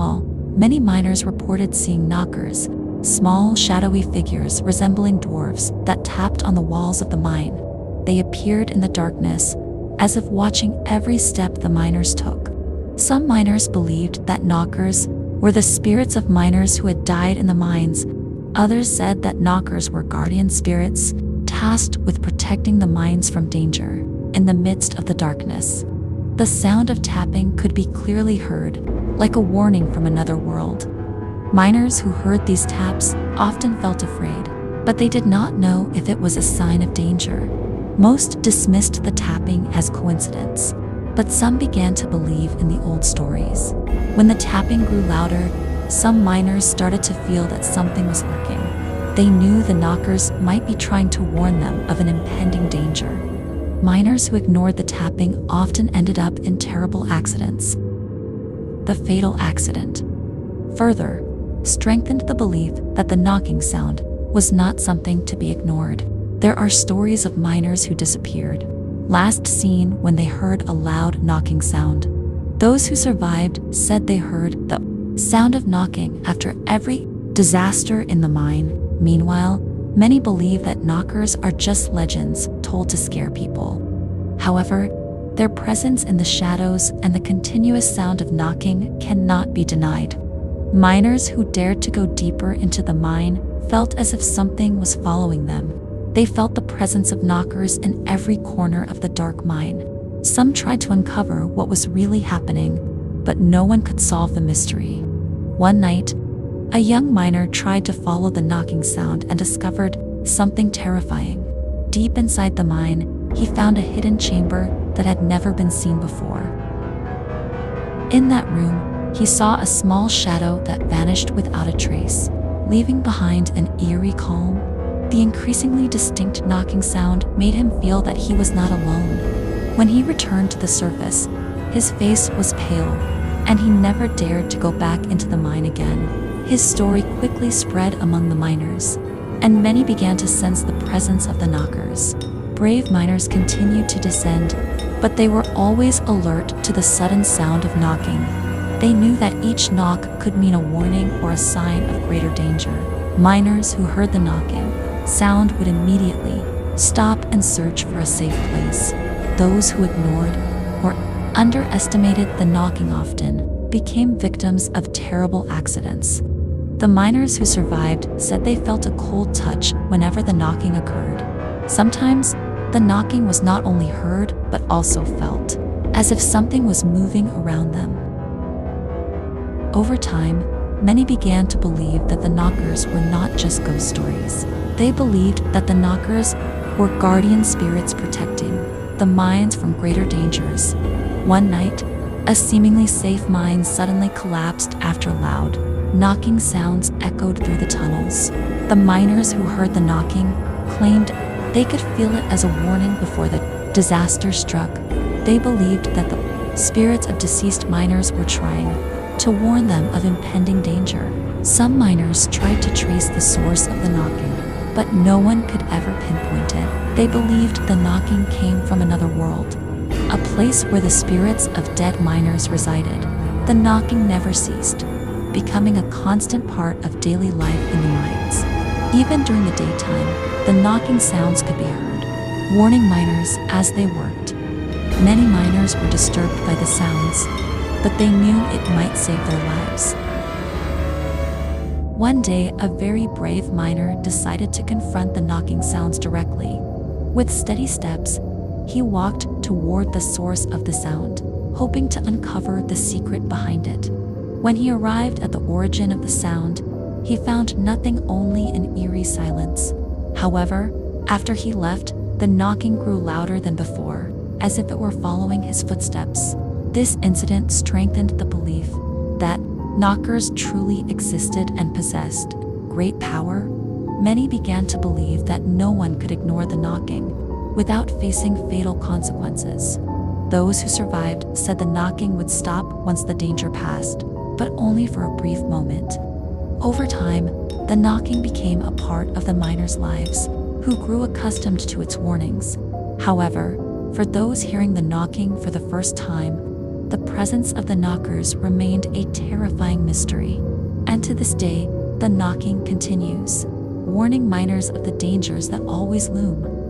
Meanwhile, many miners reported seeing knockers, small, shadowy figures resembling dwarves that tapped on the walls of the mine. They appeared in the darkness, as if watching every step the miners took. Some miners believed that knockers were the spirits of miners who had died in the mines. Others said that knockers were guardian spirits, tasked with protecting the mines from danger. In the midst of the darkness, the sound of tapping could be clearly heard, like a warning from another world. Miners who heard these taps often felt afraid, but they did not know if it was a sign of danger. Most dismissed the tapping as coincidence, but some began to believe in the old stories. When the tapping grew louder, some miners started to feel that something was lurking. They knew the knockers might be trying to warn them of an impending danger. Miners who ignored the tapping often ended up in terrible accidents. The fatal accident further strengthened the belief that the knocking sound was not something to be ignored. There are stories of miners who disappeared, last seen when they heard a loud knocking sound. Those who survived said they heard the sound of knocking after every disaster in the mine. Meanwhile, many believe that knockers are just legends told to scare people. However, their presence in the shadows and the continuous sound of knocking cannot be denied. Miners who dared to go deeper into the mine felt as if something was following them. They felt the presence of knockers in every corner of the dark mine. Some tried to uncover what was really happening, but no one could solve the mystery. One night, a young miner tried to follow the knocking sound and discovered something terrifying. Deep inside the mine, he found a hidden chamber that had never been seen before. In that room, he saw a small shadow that vanished without a trace, leaving behind an eerie calm. The increasingly distinct knocking sound made him feel that he was not alone. When he returned to the surface, his face was pale, and he never dared to go back into the mine again. His story quickly spread among the miners, and many began to sense the presence of the knockers. Brave miners continued to descend, but they were always alert to the sudden sound of knocking. They knew that each knock could mean a warning or a sign of greater danger. Miners who heard the knocking sound would immediately stop and search for a safe place. Those who ignored or underestimated the knocking often became victims of terrible accidents. The miners who survived said they felt a cold touch whenever the knocking occurred. Sometimes, the knocking was not only heard but also felt, as if something was moving around them. Over time, many began to believe that the knockers were not just ghost stories. They believed that the knockers were guardian spirits protecting the mines from greater dangers. One night, a seemingly safe mine suddenly collapsed after loud knocking sounds echoed through the tunnels. The miners who heard the knocking claimed they could feel it as a warning before the disaster struck. They believed that the spirits of deceased miners were trying to warn them of impending danger. Some miners tried to trace the source of the knocking, but no one could ever pinpoint it. They believed the knocking came from another world, a place where the spirits of dead miners resided. The knocking never ceased, becoming a constant part of daily life in the mines. Even during the daytime, the knocking sounds could be heard, warning miners as they worked. Many miners were disturbed by the sounds, but they knew it might save their lives. One day, a very brave miner decided to confront the knocking sounds directly. With steady steps, he walked toward the source of the sound, hoping to uncover the secret behind it. When he arrived at the origin of the sound, he found nothing, only an eerie silence. However, after he left, the knocking grew louder than before, as if it were following his footsteps. This incident strengthened the belief that knockers truly existed and possessed great power. Many began to believe that no one could ignore the knocking without facing fatal consequences. Those who survived said the knocking would stop once the danger passed, but only for a brief moment. Over time, the knocking became a part of the miners' lives, who grew accustomed to its warnings. However, for those hearing the knocking for the first time, the presence of the knockers remained a terrifying mystery. And to this day, the knocking continues, warning miners of the dangers that always loom.